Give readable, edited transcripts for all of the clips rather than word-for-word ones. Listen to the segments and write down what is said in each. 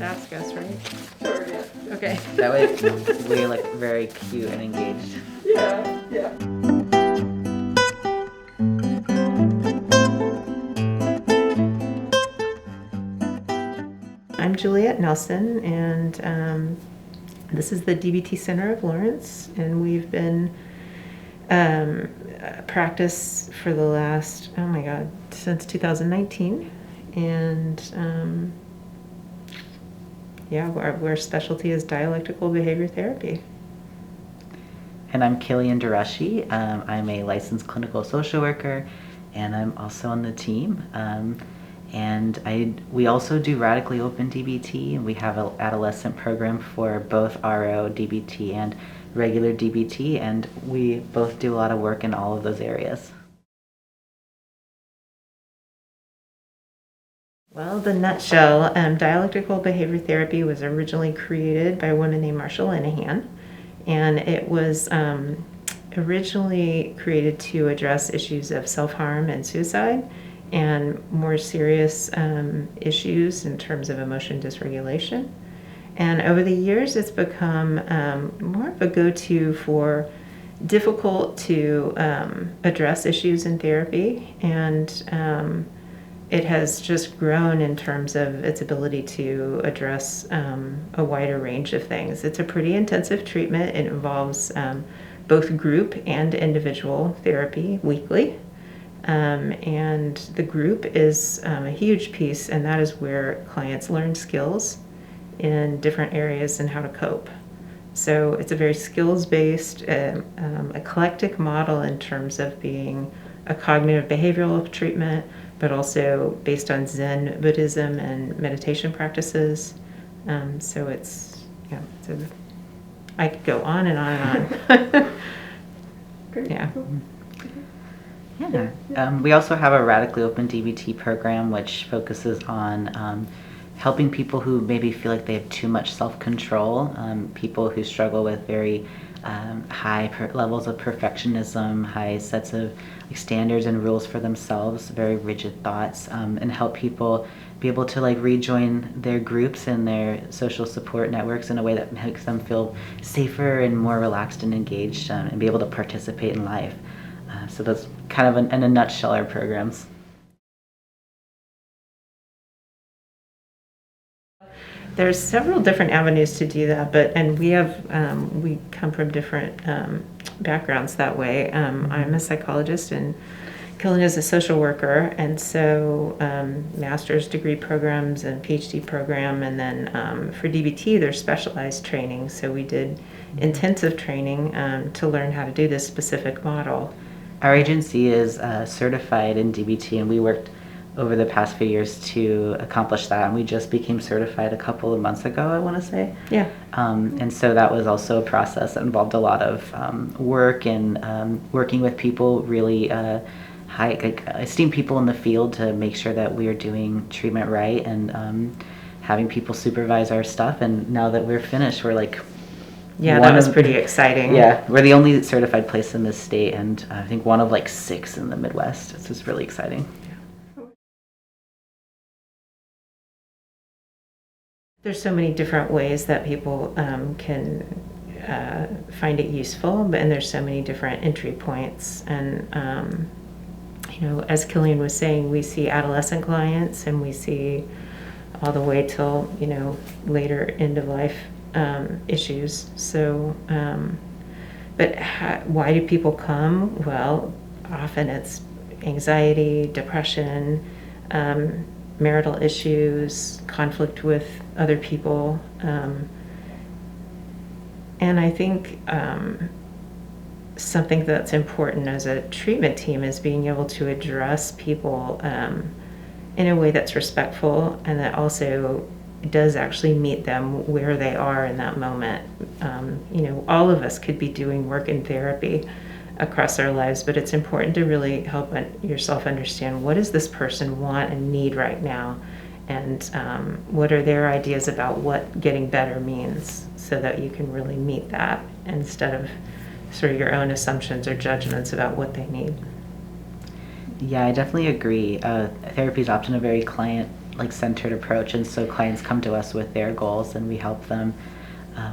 ask us, right? Sure, yeah. Okay. That way we're like very cute and engaged. Yeah. I'm Juliet Nelson, and this is the DBT Center of Lawrence, and we've been practice for the last, since 2019, and our specialty is dialectical behavior therapy. And I'm Killian Derusha. I'm a licensed clinical social worker, and I'm also on the team. We also do radically open DBT, and we have an adolescent program for both RO DBT and regular DBT, and we both do a lot of work in all of those areas. Well, the nutshell, dialectical behavior therapy was originally created by a woman named Linehan, and it was originally created to address issues of self-harm and suicide, and more serious issues in terms of emotion dysregulation. And over the years, it's become more of a go-to for difficult to address issues in therapy, and it has just grown in terms of its ability to address a wider range of things. It's a pretty intensive treatment. It involves both group and individual therapy weekly. And the group is a huge piece, and that is where clients learn skills in different areas and how to cope. So it's a very skills-based, eclectic model in terms of being a cognitive behavioral treatment, but also based on Zen Buddhism and meditation practices. So I could go on and on and on. Great. Yeah. Cool. Yeah. We also have a radically open DBT program, which focuses on helping people who maybe feel like they have too much self-control, people who struggle with very high levels of perfectionism, high sets of standards and rules for themselves, very rigid thoughts, and help people be able to rejoin their groups and their social support networks in a way that makes them feel safer and more relaxed and engaged, and be able to participate in life. So that's kind of in a nutshell our programs. There's several different avenues to do that, and we come from different backgrounds that way. I'm a psychologist, and Killian is a social worker, and so master's degree programs and PhD program, and then for DBT there's specialized training. So we did intensive training to learn how to do this specific model. Our agency is certified in DBT, and we worked over the past few years to accomplish that, and we just became certified a couple of months ago, I want to say. Yeah. And so that was also a process that involved a lot of work and working with people, really esteemed people in the field, to make sure that we are doing treatment right, and having people supervise our stuff. And now that we're finished, we're that was pretty exciting. Yeah, we're the only certified place in this state, and I think one of 6 in the Midwest. It's just really exciting. There's so many different ways that people can find it useful, and there's so many different entry points. And as Killian was saying, we see adolescent clients, and we see all the way till later end of life issues. So, why do people come? Well, often it's anxiety, depression, marital issues, conflict with other people, and I think something that's important as a treatment team is being able to address people in a way that's respectful, and that also does actually meet them where they are in that moment. All of us could be doing work in therapy across our lives, but it's important to really help yourself understand, what does this person want and need right now, and what are their ideas about what getting better means, so that you can really meet that instead of sort of your own assumptions or judgments about what they need. Yeah, I definitely agree. Therapy is often a very client like centered approach, and so clients come to us with their goals and we help them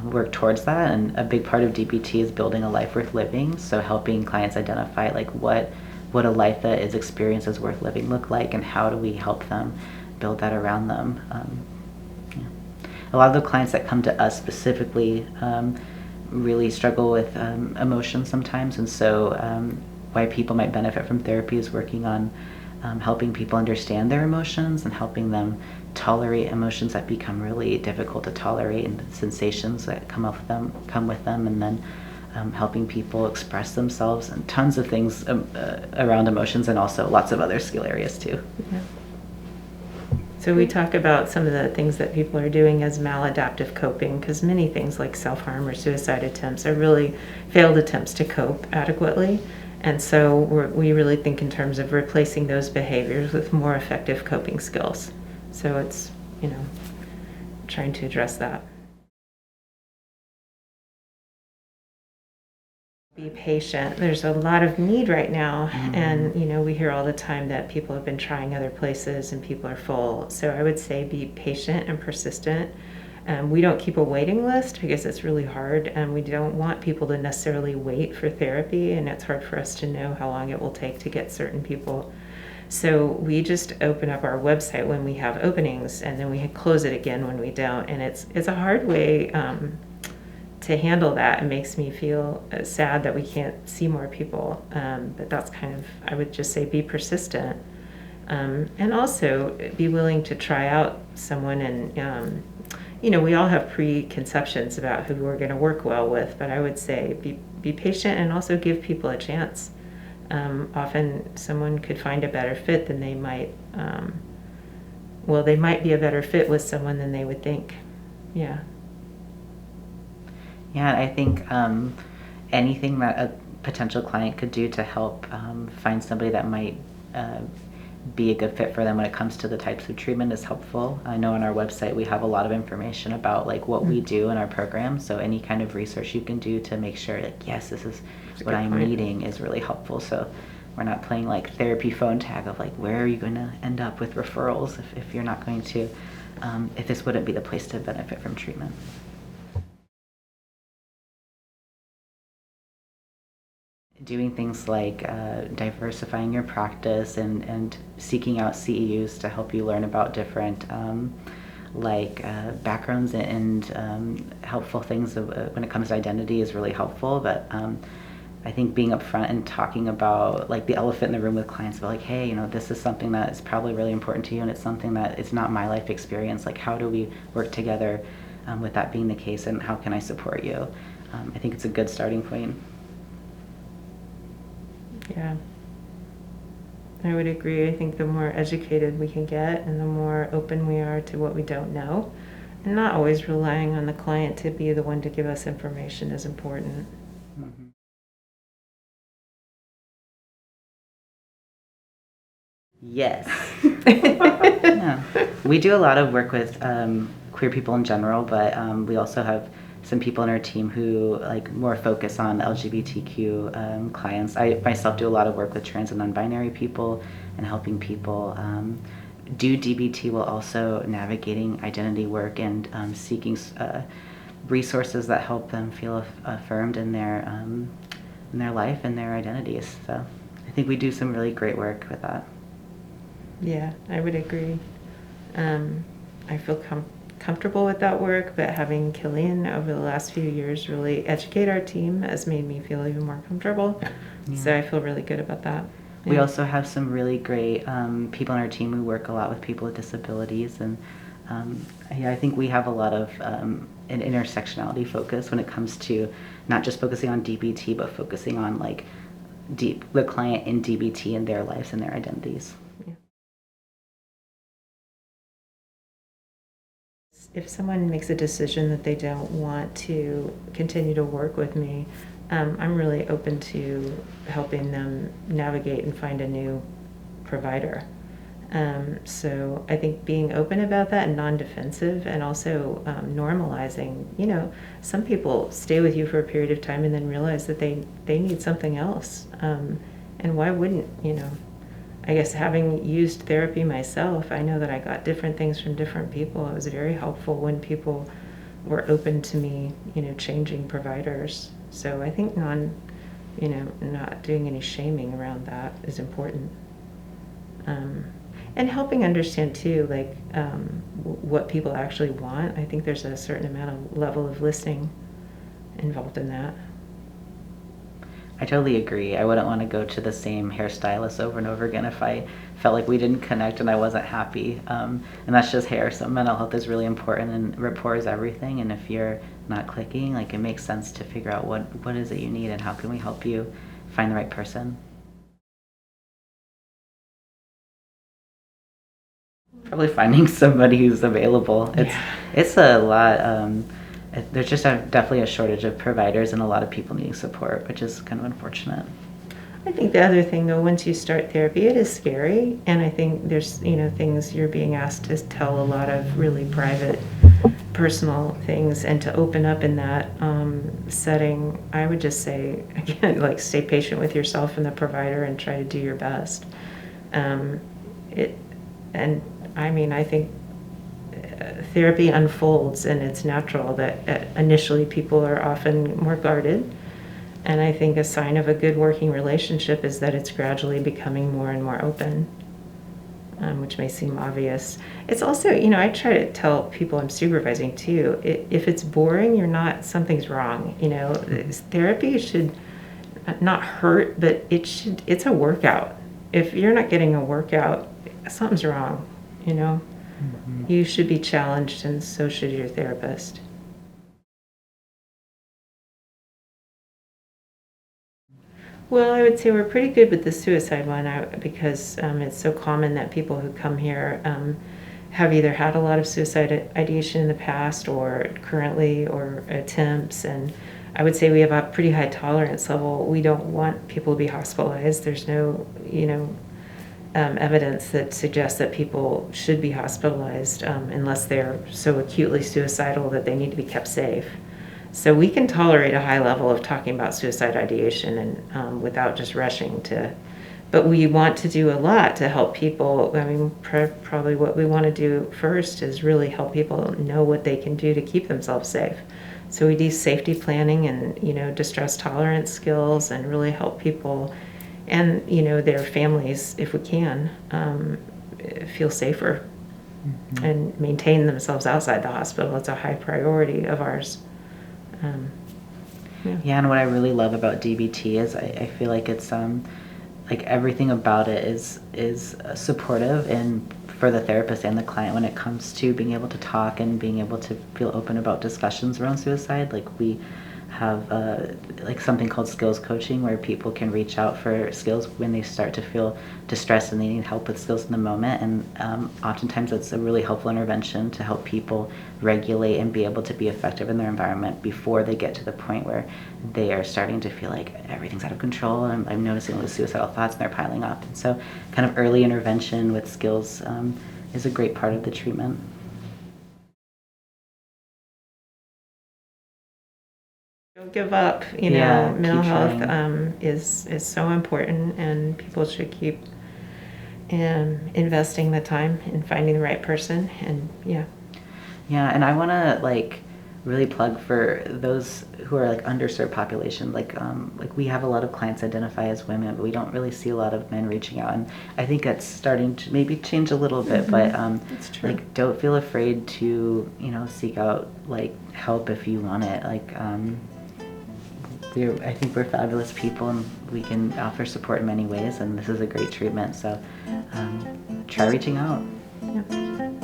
work towards that. And a big part of DBT is building a life worth living, so helping clients identify like what a life that is experienced as worth living look like, and how do we help them build that around them. Yeah. A lot of the clients that come to us specifically really struggle with emotions sometimes, and so why people might benefit from therapy is working on helping people understand their emotions and helping them tolerate emotions that become really difficult to tolerate, and sensations that come with them, and then helping people express themselves, and tons of things around emotions, and also lots of other skill areas too. Yeah. So we talk about some of the things that people are doing as maladaptive coping, because many things like self-harm or suicide attempts are really failed attempts to cope adequately. And so we really think in terms of replacing those behaviors with more effective coping skills. So it's, trying to address that. Be patient. There's a lot of need right now, and we hear all the time that people have been trying other places and people are full. So I would say be patient and persistent. We don't keep a waiting list because it's really hard, and we don't want people to necessarily wait for therapy, and it's hard for us to know how long it will take to get certain people. So we just open up our website when we have openings, and then we close it again when we don't, and it's a hard way to handle that. It makes me feel sad that we can't see more people, but that's kind of, I would just say, be persistent, and also be willing to try out someone. And we all have preconceptions about who we're going to work well with, but I would say be patient and also give people a chance. Often someone could find a better fit than they might, they might be a better fit with someone than they would think. Yeah. Yeah, I think anything that a potential client could do to help find somebody that might be a good fit for them when it comes to the types of treatment is helpful. I know on our website we have a lot of information about like what we do in our program, so any kind of research you can do to make sure like, yes, this is what I'm needing is really helpful. So we're not playing like therapy phone tag of like, where are you going to end up with referrals if you're not going to, if this wouldn't be the place to benefit from treatment. Doing things like diversifying your practice and seeking out CEUs to help you learn about different backgrounds and helpful things when it comes to identity is really helpful. But I think being upfront and talking about like the elephant in the room with clients about like, hey, this is something that is probably really important to you, and it's something that it's not my life experience. Like, how do we work together with that being the case, and how can I support you? I think it's a good starting point. Yeah, I would agree. I think the more educated we can get and the more open we are to what we don't know, and not always relying on the client to be the one to give us information is important. Mm-hmm. Yes. Yeah. We do a lot of work with queer people in general, but we also have some people in our team who like more focus on LGBTQ clients. I myself do a lot of work with trans and non-binary people and helping people do DBT while also navigating identity work and seeking resources that help them feel affirmed in their life and their identities. So I think we do some really great work with that. Yeah, I would agree. I feel comfortable with that work, but having Killian over the last few years really educate our team has made me feel even more comfortable. Yeah. So I feel really good about that. Yeah. We also have some really great people on our team who work a lot with people with disabilities, and I think we have a lot of an intersectionality focus when it comes to not just focusing on DBT, but focusing on like the client in DBT and their lives and their identities. If someone makes a decision that they don't want to continue to work with me, I'm really open to helping them navigate and find a new provider. So I think being open about that and non-defensive, and also normalizing, some people stay with you for a period of time and then realize that they need something else. And why wouldn't, I guess having used therapy myself, I know that I got different things from different people. It was very helpful when people were open to me, changing providers. So I think not doing any shaming around that is important. And helping understand too, like what people actually want. I think there's a certain amount of level of listening involved in that. I totally agree. I wouldn't want to go to the same hairstylist over and over again if I felt like we didn't connect and I wasn't happy. And that's just hair. So mental health is really important, and rapport is everything. And if you're not clicking, like, it makes sense to figure out what is it you need and how can we help you find the right person. Probably finding somebody who's available. It's a lot. There's just definitely a shortage of providers and a lot of people needing support, which is kind of unfortunate. I think the other thing, though, once you start therapy, it is scary, and I think there's things you're being asked to tell a lot of really private, personal things, and to open up in that setting. I would just say, again, like, stay patient with yourself and the provider and try to do your best. I think therapy unfolds, and it's natural that initially people are often more guarded. And I think a sign of a good working relationship is that it's gradually becoming more and more open, which may seem obvious. It's also, I try to tell people I'm supervising too, if it's boring, something's wrong. Therapy should not hurt, but it's a workout. If you're not getting a workout, something's wrong, Mm-hmm. You should be challenged, and so should your therapist. Well, I would say we're pretty good with the suicide one because it's so common that people who come here have either had a lot of suicide ideation in the past or currently, or attempts. And I would say we have a pretty high tolerance level. We don't want people to be hospitalized. There's no, evidence that suggests that people should be hospitalized unless they're so acutely suicidal that they need to be kept safe. So we can tolerate a high level of talking about suicide ideation and without just rushing to, but we want to do a lot to help people. I mean, probably what we want to do first is really help people know what they can do to keep themselves safe. So we do safety planning and, distress tolerance skills, and really help people and, their families, if we can, feel safer, mm-hmm. and maintain themselves outside the hospital. It's a high priority of ours. Yeah, and what I really love about DBT is I feel like it's like everything about it is supportive and for the therapist and the client when it comes to being able to talk and being able to feel open about discussions around suicide. Like, we have like something called skills coaching, where people can reach out for skills when they start to feel distressed and they need help with skills in the moment. And oftentimes it's a really helpful intervention to help people regulate and be able to be effective in their environment before they get to the point where they are starting to feel like everything's out of control. And I'm noticing those suicidal thoughts and they're piling up. And so kind of early intervention with skills is a great part of the treatment. Don't give up. Mental health is so important, and people should keep investing the time in finding the right person. And yeah, and I want to really plug for those who are underserved population. Like we have a lot of clients identify as women, but we don't really see a lot of men reaching out, and I think that's starting to maybe change a little bit. Mm-hmm. But that's true. Don't feel afraid to seek out help if you want it. I think we're fabulous people, and we can offer support in many ways, and this is a great treatment, so try reaching out. Yeah.